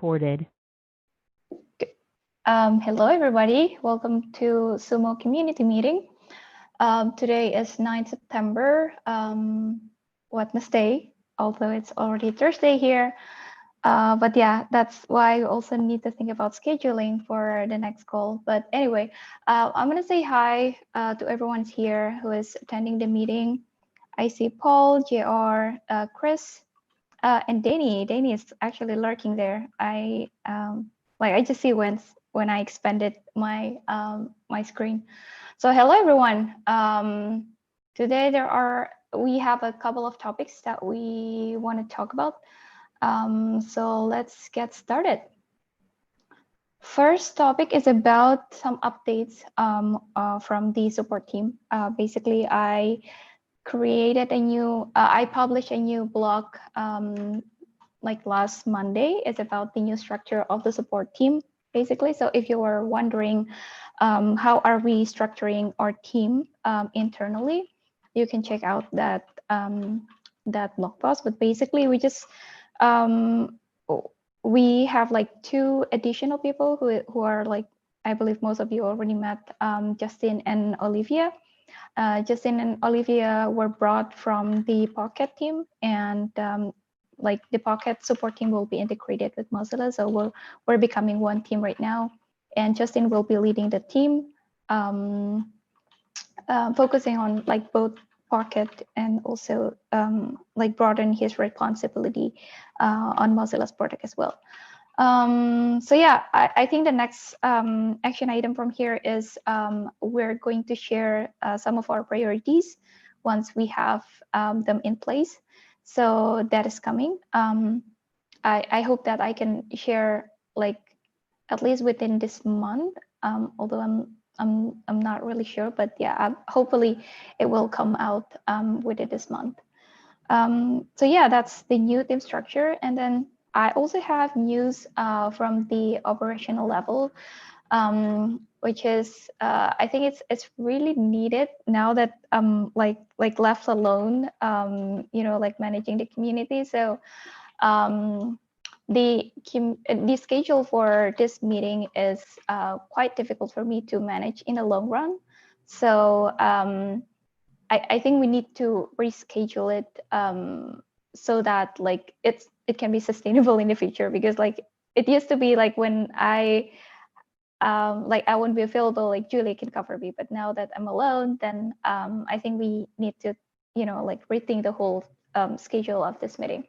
recorded. Hello, everybody. Welcome to SUMO community meeting. Today is 9 September, Wednesday, although it's already Thursday here. But yeah, that's why we also need to think about scheduling for the next call. But anyway, I'm going to say hi to everyone here who is attending the meeting. I see Paul, JR, Chris, and Danny. Danny is actually lurking there. I just see when I expanded my my screen. So hello everyone. Today we have a couple of topics that we want to talk about. So let's get started. First topic is about some updates from the support team. Basically, I published a new blog like last Monday. It's about the new structure of the support team, basically. So if you are wondering how are we structuring our team internally, you can check out that that blog post. But basically, we have like 2 additional people who are like, I believe most of you already met, Justin and Olivia. Justin and Olivia were brought from the Pocket team, and like the Pocket support team will be integrated with Mozilla, so we're becoming one team right now. And Justin will be leading the team, focusing on like both Pocket and also like broaden his responsibility on Mozilla's product as well. So yeah, I think the next action item from here is we're going to share some of our priorities once we have them in place. So that is coming. I hope that I can share like at least within this month, although I'm not really sure, but yeah, hopefully it will come out within this month. So yeah, that's the new team structure. And then I also have news from the operational level, which is I think it's really needed now that I'm like left alone, like managing the community. So the schedule for this meeting is quite difficult for me to manage in the long run. So I think we need to reschedule it so that like it can be sustainable in the future, because like it used to be like when I won't be available, like Julie can cover me, but now that I'm alone, then I think we need to like rethink the whole schedule of this meeting.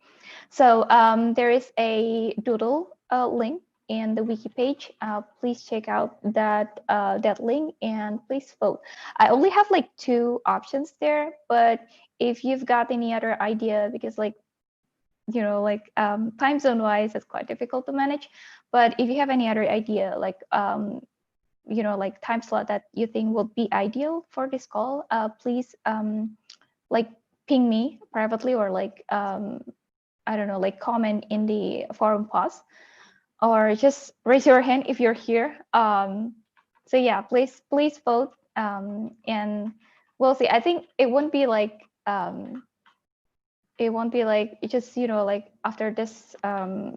So there is a doodle link in the wiki page. Please check out that link and please vote. I only have like 2 options there, but if you've got any other idea, because like time zone wise it's quite difficult to manage, but if you have any other idea, like like time slot that you think would be ideal for this call, please like ping me privately, or like I don't know, like comment in the forum post, or just raise your hand if you're here. So yeah, please vote, and we'll see. I think it won't be like just like after this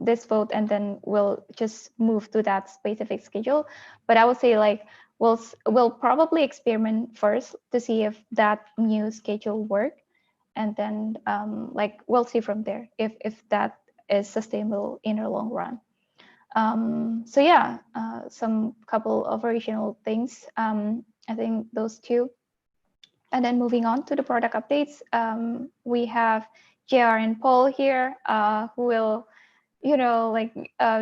this vote, and then we'll just move to that specific schedule. But I would say like we'll probably experiment first to see if that new schedule works, and then like we'll see from there if that is sustainable in the long run. So yeah, some couple of operational things. I think those 2. And then moving on to the product updates, we have JR and Paul here, who will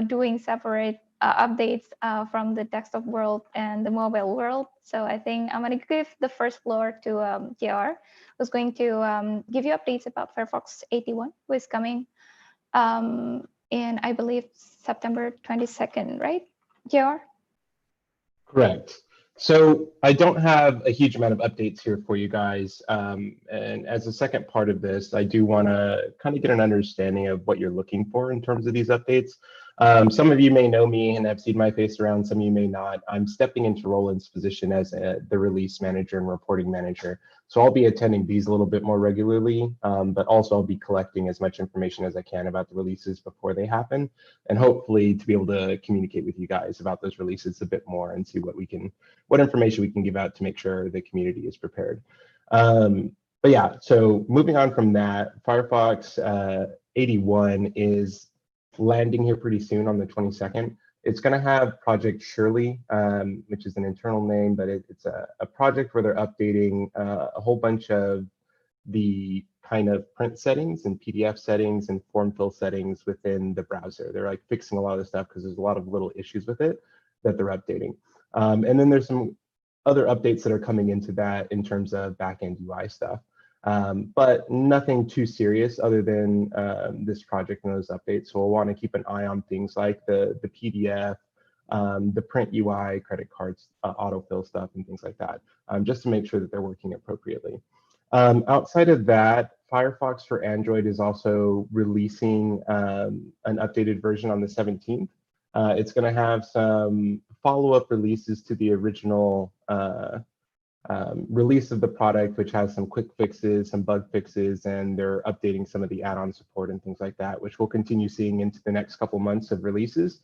doing separate updates from the desktop world and the mobile world. So I think I'm going to give the first floor to JR, who's going to give you updates about Firefox 81, who is coming in, I believe, September 22nd, right, JR? Correct. So I don't have a huge amount of updates here for you guys. And as a second part of this, I do want to kind of get an understanding of what you're looking for in terms of these updates. Some of you may know me and have seen my face around, some of you may not. I'm stepping into Roland's position as the release manager and reporting manager. So I'll be attending these a little bit more regularly, but also I'll be collecting as much information as I can about the releases before they happen, and hopefully to be able to communicate with you guys about those releases a bit more and see what information we can give out to make sure the community is prepared. But yeah, so moving on from that, Firefox 81 is landing here pretty soon on the 22nd. It's going to have Project Shirley, which is an internal name, but it's a project where they're updating a whole bunch of the kind of print settings and PDF settings and form fill settings within the browser. They're like fixing a lot of the stuff because there's a lot of little issues with it that they're updating. And then there's some other updates that are coming into that in terms of backend UI stuff. But nothing too serious other than this project and those updates. So we'll want to keep an eye on things like the PDF, the print UI, credit cards, autofill stuff, and things like that, just to make sure that they're working appropriately. Outside of that, Firefox for Android is also releasing an updated version on the 17th. It's going to have some follow-up releases to the original release of the product, which has some quick fixes, some bug fixes, and they're updating some of the add-on support and things like that, which we'll continue seeing into the next couple months of releases,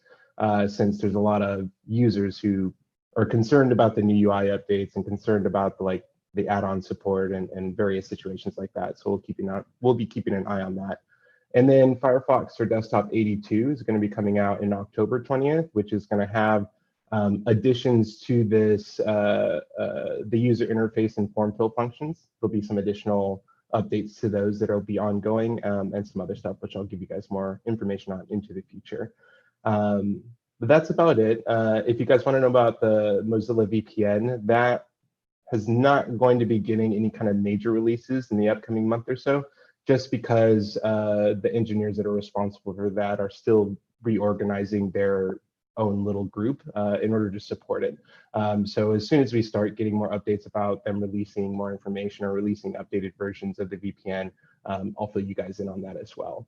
since there's a lot of users who are concerned about the new UI updates and concerned about the add-on support and various situations like that. So we'll be keeping an eye on that. And then Firefox for Desktop 82 is going to be coming out in October 20th, which is going to have additions to this, the user interface and form fill functions. There'll be some additional updates to those that will be ongoing, and some other stuff, which I'll give you guys more information on into the future. But that's about it. If you guys want to know about the Mozilla VPN, that is not going to be getting any kind of major releases in the upcoming month or so, just because the engineers that are responsible for that are still reorganizing their own little group in order to support it. So as soon as we start getting more updates about them releasing more information or releasing updated versions of the VPN, I'll fill you guys in on that as well.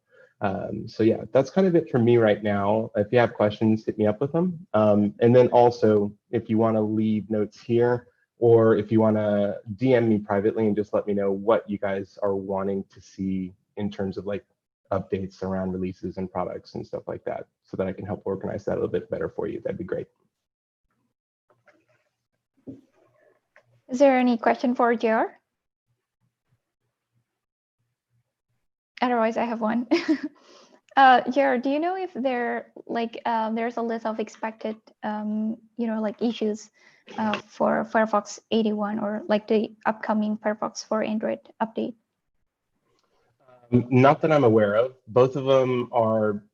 So yeah, that's kind of it for me right now. If you have questions, hit me up with them. And then also, if you want to leave notes here, or if you want to DM me privately and just let me know what you guys are wanting to see in terms of like updates around releases and products and stuff like that, so that I can help organize that a little bit better for you, that'd be great. Is there any question for JR? Otherwise, I have one. JR, do you know if there's a list of expected, issues for Firefox 81 or like the upcoming Firefox for Android update? Not that I'm aware of. Both of them are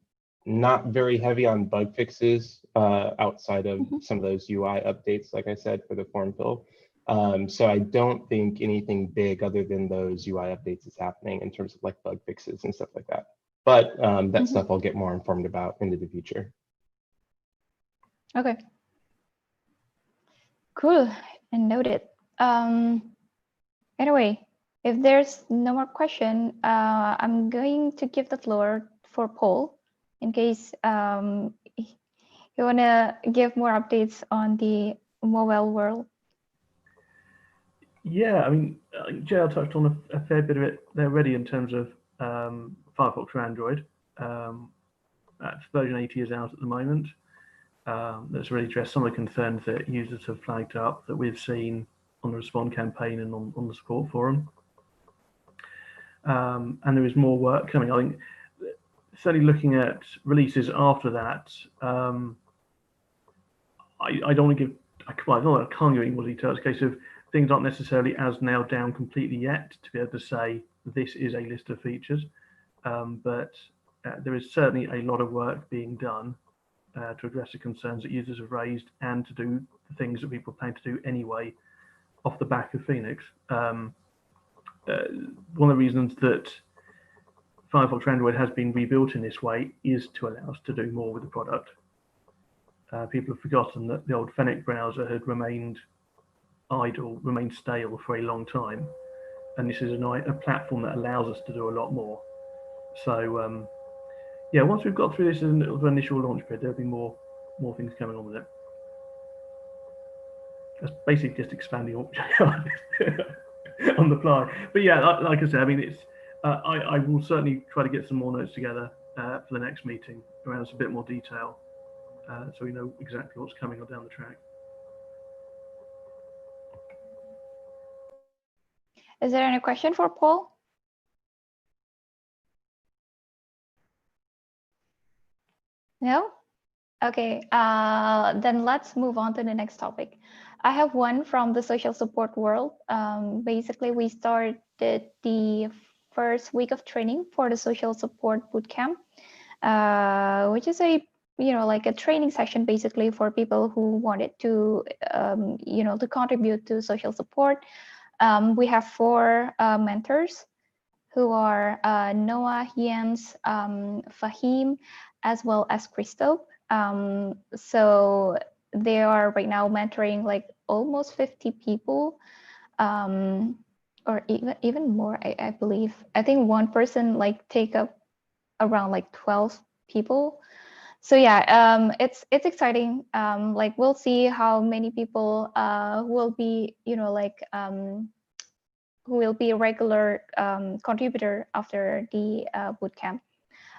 not very heavy on bug fixes outside of some of those UI updates, like I said, for the form fill. So I don't think anything big other than those UI updates is happening in terms of like bug fixes and stuff like that. But that stuff I'll get more informed about into the future. Okay. Cool, and noted. Anyway, if there's no more question, I'm going to give the floor for Paul in case you want to give more updates on the mobile world. Yeah, I mean, JL touched on a fair bit of it there already in terms of Firefox for Android. Version 80 is out at the moment. That's really addressed some of the concerns that users have flagged up that we've seen on the Respond campaign and on the support forum. And there is more work coming. I think certainly looking at releases after that, I don't want to give, I can't give any more details. It's a case of things aren't necessarily as nailed down completely yet to be able to say this is a list of features, but there is certainly a lot of work being done to address the concerns that users have raised and to do the things that people plan to do anyway off the back of Phoenix. One of the reasons that Firefox for Android has been rebuilt in this way is to allow us to do more with the product. People have forgotten that the old Fennec browser had remained idle, remained stale for a long time, and this is a platform that allows us to do a lot more. So yeah, once we've got through this initial launch period, there'll be more things coming on with it. That's basically just expanding on the fly. But yeah, like I said, I mean, it's I will certainly try to get some more notes together for the next meeting around some bit more detail, so we know exactly what's coming on down the track. Is there any question for Paul? No? Okay, then let's move on to the next topic. I have one from the social support world. Basically, we started the first week of training for the social support bootcamp, which is a like a training session basically for people who wanted to to contribute to social support. We have 4 mentors who are Noah, Jens, Fahim, as well as Christoph. So they are right now mentoring like almost 50 people, or even more, I believe. I think one person like take up around like 12 people. So yeah, it's exciting. Like we'll see how many people will be, who will be a regular contributor after the bootcamp.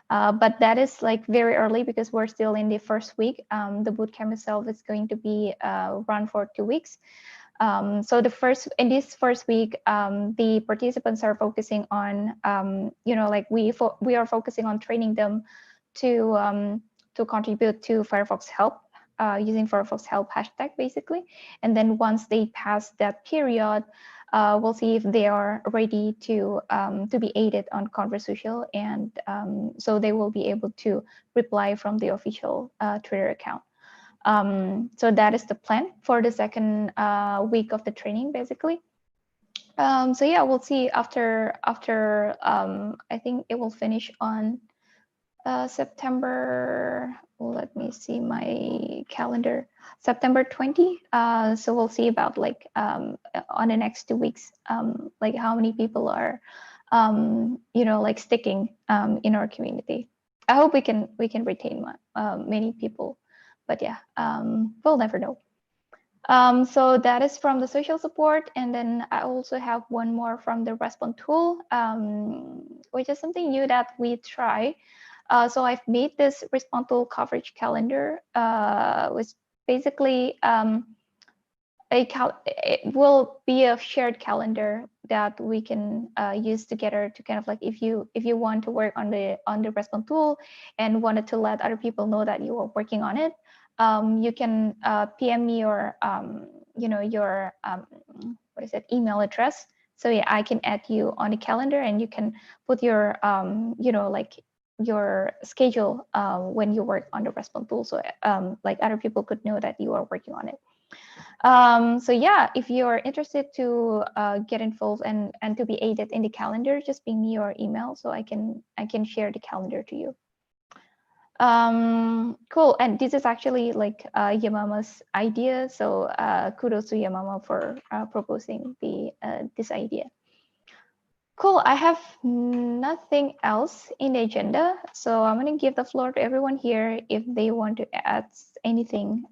But that is like very early because we're still in the first week. The bootcamp itself is going to be run for 2 weeks. So in this first week, the participants are focusing on, like we are focusing on training them to contribute to Firefox Help using Firefox Help hashtag basically. And then once they pass that period, we'll see if they are ready to be aided on Conversocial, and so they will be able to reply from the official Twitter account. So that is the plan for the second week of the training, basically. So yeah, we'll see after I think it will finish on September. Let me see my calendar. September 20. So we'll see about like on the next 2 weeks, like how many people are, like sticking in our community. I hope we can retain many people, but yeah, we'll never know. So that is from the social support, and then I also have one more from the Respond tool, which is something new that we try. So I've made this Respond tool coverage calendar, which basically it will be a shared calendar that we can use together to kind of like if you want to work on the Respond tool and wanted to let other people know that you are working on it, you can PM me your your what is it, email address. So yeah, I can add you on the calendar, and you can put your like your schedule when you work on the Respond tool, so like other people could know that you are working on it. So yeah, if you're interested to get involved and to be aided in the calendar, just ping me your email so I can share the calendar to you. Cool. And this is actually like Yamama's idea, so kudos to Yamama for proposing this idea. Cool. I have nothing else in the agenda, so I'm going to give the floor to everyone here if they want to add anything.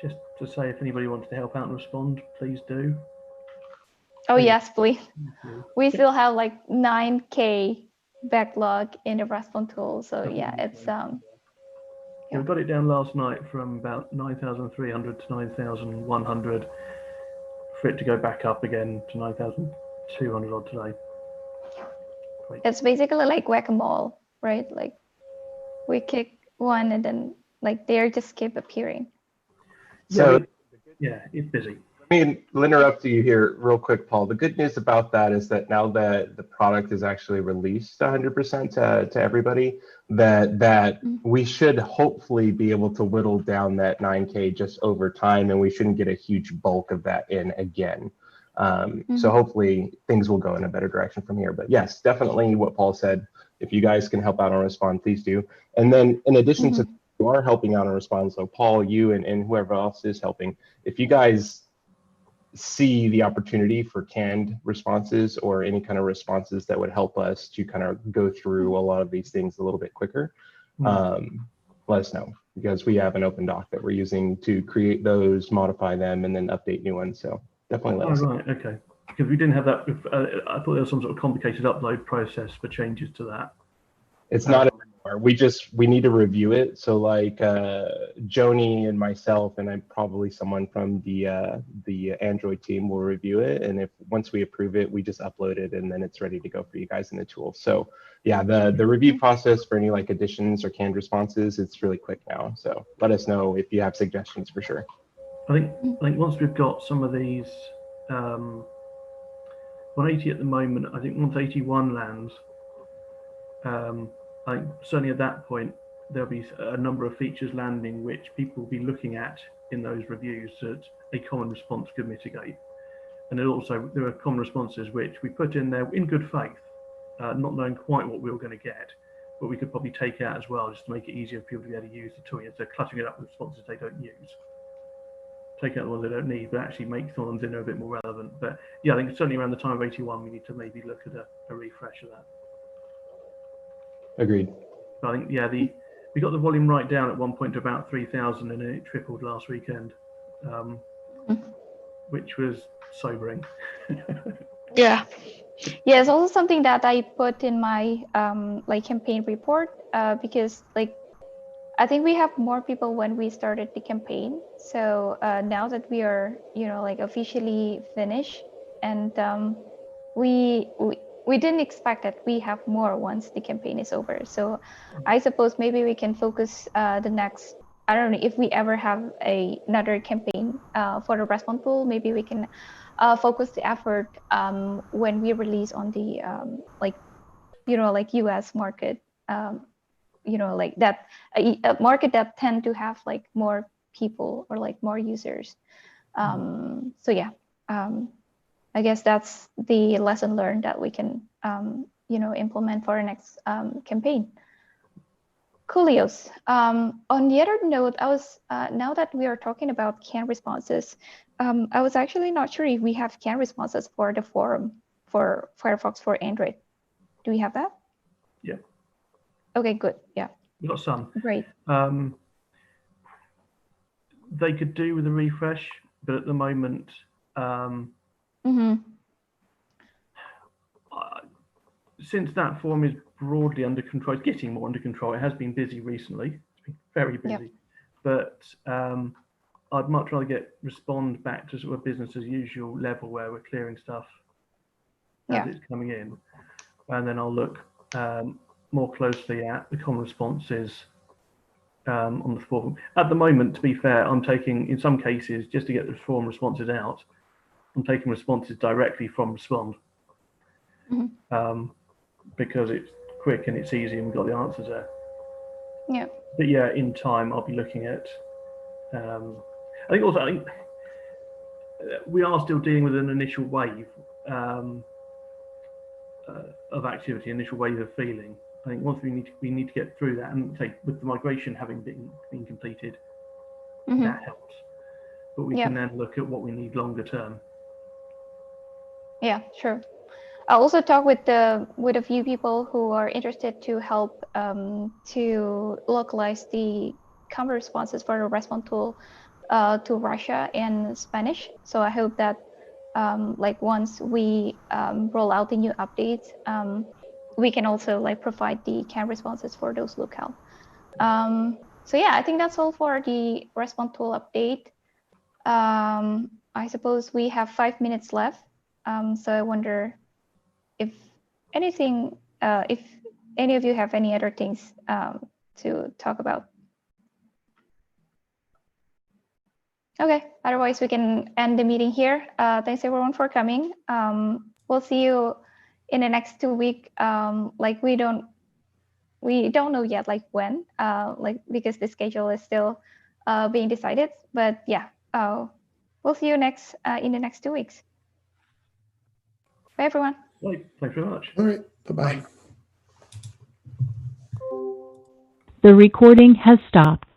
Just to say, if anybody wants to help out and respond, please do. Oh yes, please. We still have like 9K backlog in the Respond tool, so yeah, it's Yeah, we got it down last night from about 9,300 to 9,100 for it to go back up again to 9,200 odd today. Great. It's basically like whack-a-mole, right? Like we kick one and then like they just keep appearing. So yeah, it's busy. Let me interrupt you here real quick, Paul. The good news about that is that now that the product is actually released 100% to everybody, that we should hopefully be able to whittle down that 9K just over time, and we shouldn't get a huge bulk of that in again. So hopefully things will go in a better direction from here. But yes, definitely what Paul said. If you guys can help out on Respond, please do. And then in addition to you are helping out on Respond, so Paul, you and whoever else is helping, if you guys see the opportunity for canned responses or any kind of responses that would help us to kind of go through a lot of these things a little bit quicker, let us know, because we have an open doc that we're using to create those, modify them, and then update new ones. So definitely let us know. Right, okay. Because we didn't have that. I thought there was some sort of complicated upload process for changes to that. It's not anymore. We need to review it. So like Joni and myself, and I'm probably someone from the Android team will review it. And if once we approve it, we just upload it, and then it's ready to go for you guys in the tool. So yeah, the review process for any like additions or canned responses, it's really quick now. So let us know if you have suggestions for sure. I think once we've got some of these, 180 at the moment. I think once 81 lands, I think certainly at that point there'll be a number of features landing which people will be looking at in those reviews that a common response could mitigate. And then also there are common responses which we put in there in good faith, not knowing quite what we were going to get, but we could probably take out as well just to make it easier for people to be able to use the tool instead of cluttering it up with responses they don't use. Take out the ones they don't need, but actually make the ones in there a bit more relevant. But yeah, I think certainly around the time of 81, we need to maybe look at a refresh of that. Agreed. But I think, yeah, we got the volume right down at one point to about 3,000, and then it tripled last weekend, which was sobering. Yeah. Yeah, it's also something that I put in my like campaign report because like I think we have more people when we started the campaign. So now that we are, like officially finished, and we didn't expect that we have more once the campaign is over. So I suppose maybe we can focus the next, I don't know if we ever have another campaign for the response tool, maybe we can focus the effort when we release on the like US market. Like that a market that tend to have like more people or like more users. So yeah, I guess that's the lesson learned that we can implement for our next campaign. Coolios. On the other note, I was now that we are talking about canned responses, I was actually not sure if we have canned responses for the forum for Firefox for Android. Do we have that? Yeah. Okay, good. Yeah. We've got some. Great. They could do with a refresh, but at the moment, since that forum is broadly under control, it's getting more under control. It has been busy recently. It's been very busy. Yep. But I'd much rather respond back to sort of business as usual level where we're clearing stuff as it's coming in. And then I'll look more closely at the common responses on the forum. At the moment, to be fair, I'm taking, in some cases, just to get the forum responses out, I'm taking responses directly from Respond because it's quick and it's easy and we've got the answers there. Yeah. But yeah, in time, I'll be looking at, I think we are still dealing with an initial wave of activity, initial wave of feeling. I think once we need to get through that, and with the migration having been completed, that helps. But we can then look at what we need longer term. Yeah, sure. I'll also talk with a few people who are interested to help to localize the common responses for the response tool to Russia and Spanish. So I hope that like once we roll out the new updates, we can also like provide the canned responses for those locale. So yeah, I think that's all for the response tool update. I suppose we have 5 minutes left. So I wonder if anything, if any of you have any other things to talk about. Okay, otherwise we can end the meeting here. Thanks everyone for coming. We'll see you in the next 2 weeks. Like we don't know yet like when, like because the schedule is still being decided. But yeah, we'll see you in the next 2 weeks. Bye everyone. Right, thanks very much. All right, bye-bye. The recording has stopped.